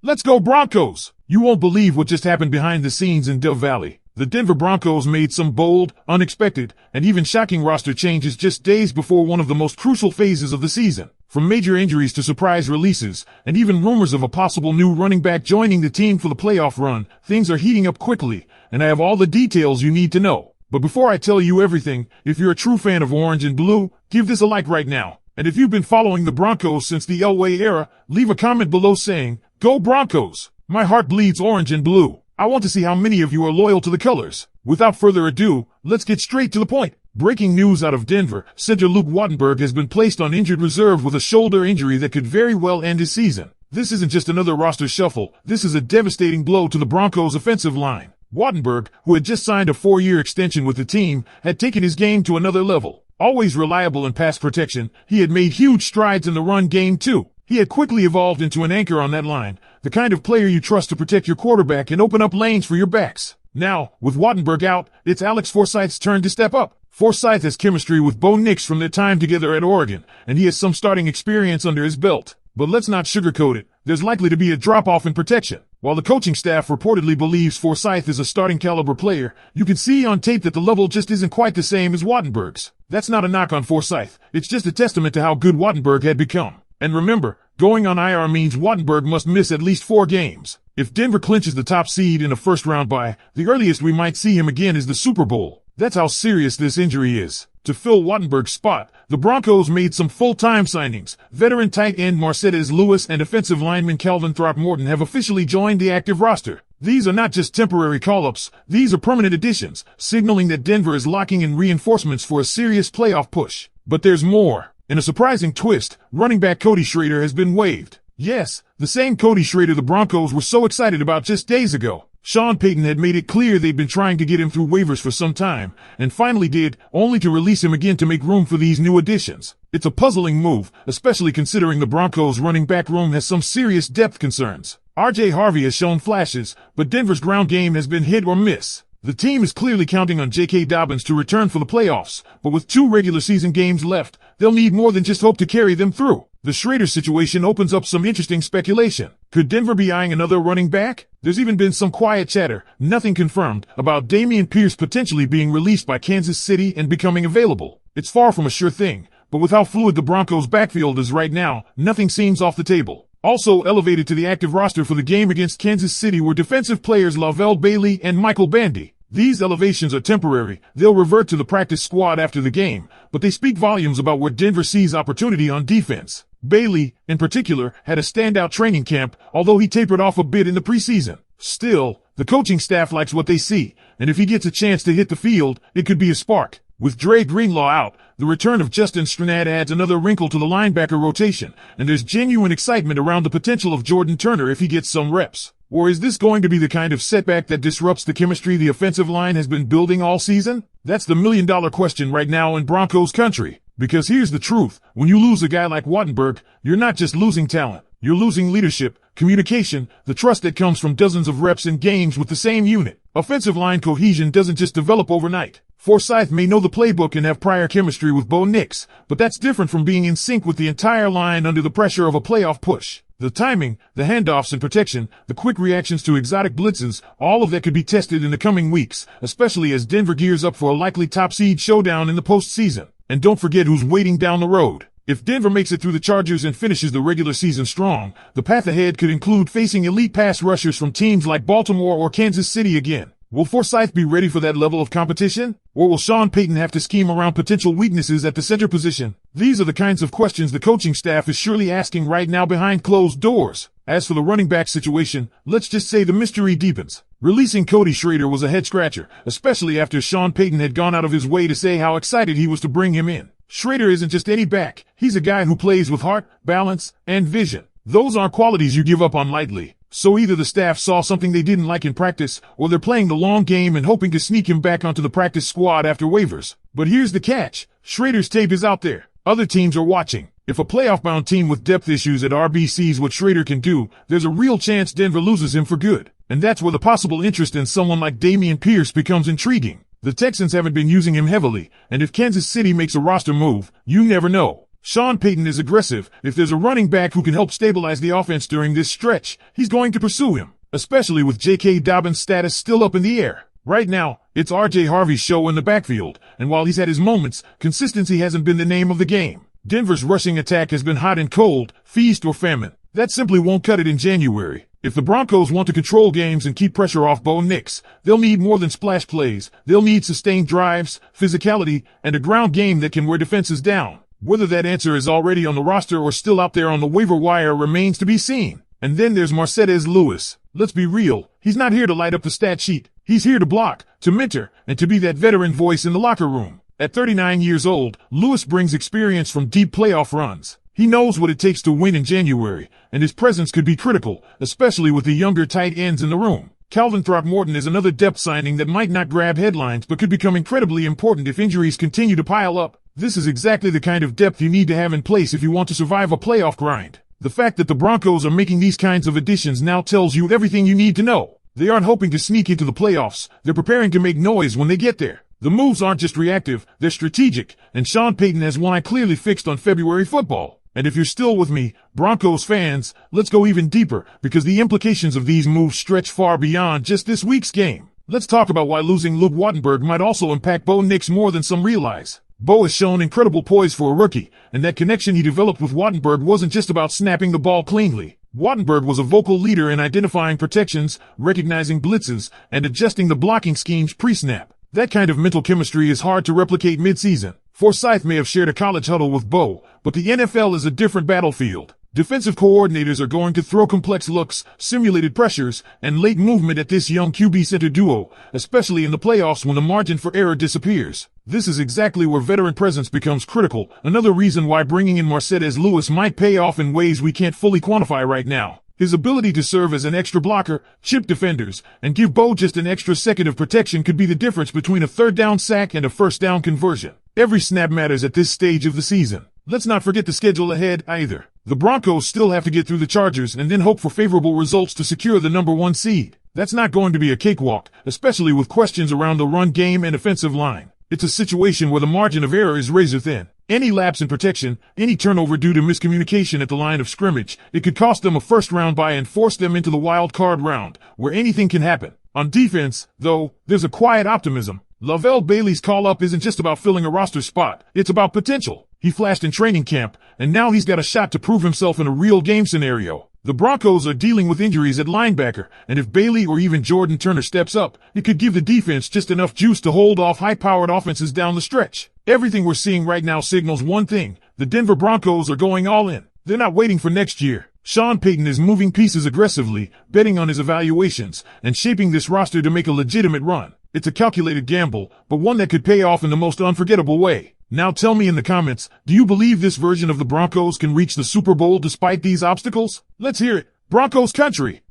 Let's go Broncos! You won't believe what just happened behind the scenes in Death Valley. The Denver Broncos made some bold, unexpected, and even shocking roster changes just days before one of the most crucial phases of the season. From major injuries to surprise releases, and even rumors of a possible new running back joining the team for the playoff run, things are heating up quickly, and I have all the details you need to know. But before I tell you everything, if you're a true fan of orange and blue, give this a like right now. And if you've been following the Broncos since the Elway era, leave a comment below saying, "Go Broncos! My heart bleeds orange and blue." I want to see how many of you are loyal to the colors. Without further ado, let's get straight to the point. Breaking news out of Denver, center Luke Watenberg has been placed on injured reserve with a shoulder injury that could very well end his season. This isn't just another roster shuffle, this is a devastating blow to the Broncos' offensive line. Watenberg, who had just signed a 4-year extension with the team, had taken his game to another level. Always reliable in pass protection, he had made huge strides in the run game too. He had quickly evolved into an anchor on that line, the kind of player you trust to protect your quarterback and open up lanes for your backs. Now, with Watenberg out, it's Alex Forsyth's turn to step up. Forsyth has chemistry with Bo Nix from their time together at Oregon, and he has some starting experience under his belt. But let's not sugarcoat it, there's likely to be a drop-off in protection. While the coaching staff reportedly believes Forsyth is a starting caliber player, you can see on tape that the level just isn't quite the same as Watenberg's. That's not a knock on Forsyth, it's just a testament to how good Watenberg had become. And remember, going on IR means Watenberg must miss at least 4 games. If Denver clinches the top seed in a first-round bye, the earliest we might see him again is the Super Bowl. That's how serious this injury is. To fill Watenberg's spot, the Broncos made some full-time signings. Veteran tight end Marcedes Lewis and offensive lineman Calvin Throckmorton have officially joined the active roster. These are not just temporary call-ups, these are permanent additions, signaling that Denver is locking in reinforcements for a serious playoff push. But there's more. In a surprising twist, running back Cody Schrader has been waived. Yes, the same Cody Schrader the Broncos were so excited about just days ago. Sean Payton had made it clear they'd been trying to get him through waivers for some time, and finally did, only to release him again to make room for these new additions. It's a puzzling move, especially considering the Broncos' running back room has some serious depth concerns. R.J. Harvey has shown flashes, but Denver's ground game has been hit or miss. The team is clearly counting on J.K. Dobbins to return for the playoffs, but with 2 regular season games left, they'll need more than just hope to carry them through. The Schrader situation opens up some interesting speculation. Could Denver be eyeing another running back? There's even been some quiet chatter, nothing confirmed, about Dameon Pierce potentially being released by Kansas City and becoming available. It's far from a sure thing, but with how fluid the Broncos' backfield is right now, nothing seems off the table. Also elevated to the active roster for the game against Kansas City were defensive players Lavelle Bailey and Michael Bandy. These elevations are temporary, they'll revert to the practice squad after the game, but they speak volumes about where Denver sees opportunity on defense. Bailey, in particular, had a standout training camp, although he tapered off a bit in the preseason. Still, the coaching staff likes what they see, and if he gets a chance to hit the field, it could be a spark. With Dre Greenlaw out, the return of Justin Strnad adds another wrinkle to the linebacker rotation, and there's genuine excitement around the potential of Jordan Turner if he gets some reps. Or is this going to be the kind of setback that disrupts the chemistry the offensive line has been building all season? That's the million-dollar question right now in Broncos country. Because here's the truth, when you lose a guy like Watenberg, you're not just losing talent, you're losing leadership, communication, the trust that comes from dozens of reps in games with the same unit. Offensive line cohesion doesn't just develop overnight. Forsyth may know the playbook and have prior chemistry with Bo Nix, but that's different from being in sync with the entire line under the pressure of a playoff push. The timing, the handoffs and protection, the quick reactions to exotic blitzes, all of that could be tested in the coming weeks, especially as Denver gears up for a likely top seed showdown in the postseason. And don't forget who's waiting down the road. If Denver makes it through the Chargers and finishes the regular season strong, the path ahead could include facing elite pass rushers from teams like Baltimore or Kansas City again. Will Forsyth be ready for that level of competition? Or will Sean Payton have to scheme around potential weaknesses at the center position? These are the kinds of questions the coaching staff is surely asking right now behind closed doors. As for the running back situation, let's just say the mystery deepens. Releasing Cody Schrader was a head-scratcher, especially after Sean Payton had gone out of his way to say how excited he was to bring him in. Schrader isn't just any back, he's a guy who plays with heart, balance, and vision. Those aren't qualities you give up on lightly. So either the staff saw something they didn't like in practice, or they're playing the long game and hoping to sneak him back onto the practice squad after waivers. But here's the catch. Schrader's tape is out there. Other teams are watching. If a playoff-bound team with depth issues at RB sees what Schrader can do, there's a real chance Denver loses him for good. And that's where the possible interest in someone like Dameon Pierce becomes intriguing. The Texans haven't been using him heavily, and if Kansas City makes a roster move, you never know. Sean Payton is aggressive. If there's a running back who can help stabilize the offense during this stretch, he's going to pursue him, especially with J.K. Dobbins' status still up in the air. Right now, it's R.J. Harvey's show in the backfield, and while he's had his moments, consistency hasn't been the name of the game. Denver's rushing attack has been hot and cold, feast or famine. That simply won't cut it in January. If the Broncos want to control games and keep pressure off Bo Nix, they'll need more than splash plays. They'll need sustained drives, physicality, and a ground game that can wear defenses down. Whether that answer is already on the roster or still out there on the waiver wire remains to be seen. And then there's Marcedes Lewis. Let's be real, he's not here to light up the stat sheet. He's here to block, to mentor, and to be that veteran voice in the locker room. At 39 years old, Lewis brings experience from deep playoff runs. He knows what it takes to win in January, and his presence could be critical, especially with the younger tight ends in the room. Calvin Throckmorton is another depth signing that might not grab headlines but could become incredibly important if injuries continue to pile up. This is exactly the kind of depth you need to have in place if you want to survive a playoff grind. The fact that the Broncos are making these kinds of additions now tells you everything you need to know. They aren't hoping to sneak into the playoffs, they're preparing to make noise when they get there. The moves aren't just reactive, they're strategic, and Sean Payton has one eye clearly fixed on February football. And if you're still with me, Broncos fans, let's go even deeper, because the implications of these moves stretch far beyond just this week's game. Let's talk about why losing Luke Watenberg might also impact Bo Nix more than some realize. Bo has shown incredible poise for a rookie, and that connection he developed with Watenberg wasn't just about snapping the ball cleanly. Watenberg was a vocal leader in identifying protections, recognizing blitzes, and adjusting the blocking schemes pre-snap. That kind of mental chemistry is hard to replicate mid-season. Forsyth may have shared a college huddle with Bo, but the NFL is a different battlefield. Defensive coordinators are going to throw complex looks, simulated pressures, and late movement at this young QB center duo, especially in the playoffs when the margin for error disappears. This is exactly where veteran presence becomes critical, another reason why bringing in Marcedes Lewis might pay off in ways we can't fully quantify right now. His ability to serve as an extra blocker, chip defenders, and give Bo just an extra second of protection could be the difference between a third down sack and a first down conversion. Every snap matters at this stage of the season. Let's not forget the schedule ahead either. The Broncos still have to get through the Chargers and then hope for favorable results to secure the #1 seed. That's not going to be a cakewalk, especially with questions around the run game and offensive line. It's a situation where the margin of error is razor thin. Any lapse in protection, any turnover due to miscommunication at the line of scrimmage, it could cost them a first-round bye and force them into the wild card round, where anything can happen. On defense, though, there's a quiet optimism. Lavelle Bailey's call-up isn't just about filling a roster spot, it's about potential. He flashed in training camp, and now he's got a shot to prove himself in a real game scenario. The Broncos are dealing with injuries at linebacker, and if Bailey or even Jordan Turner steps up, it could give the defense just enough juice to hold off high-powered offenses down the stretch. Everything we're seeing right now signals one thing: the Denver Broncos are going all in. They're not waiting for next year. Sean Payton is moving pieces aggressively, betting on his evaluations, and shaping this roster to make a legitimate run. It's a calculated gamble, but one that could pay off in the most unforgettable way. Now tell me in the comments, do you believe this version of the Broncos can reach the Super Bowl despite these obstacles? Let's hear it. Broncos country!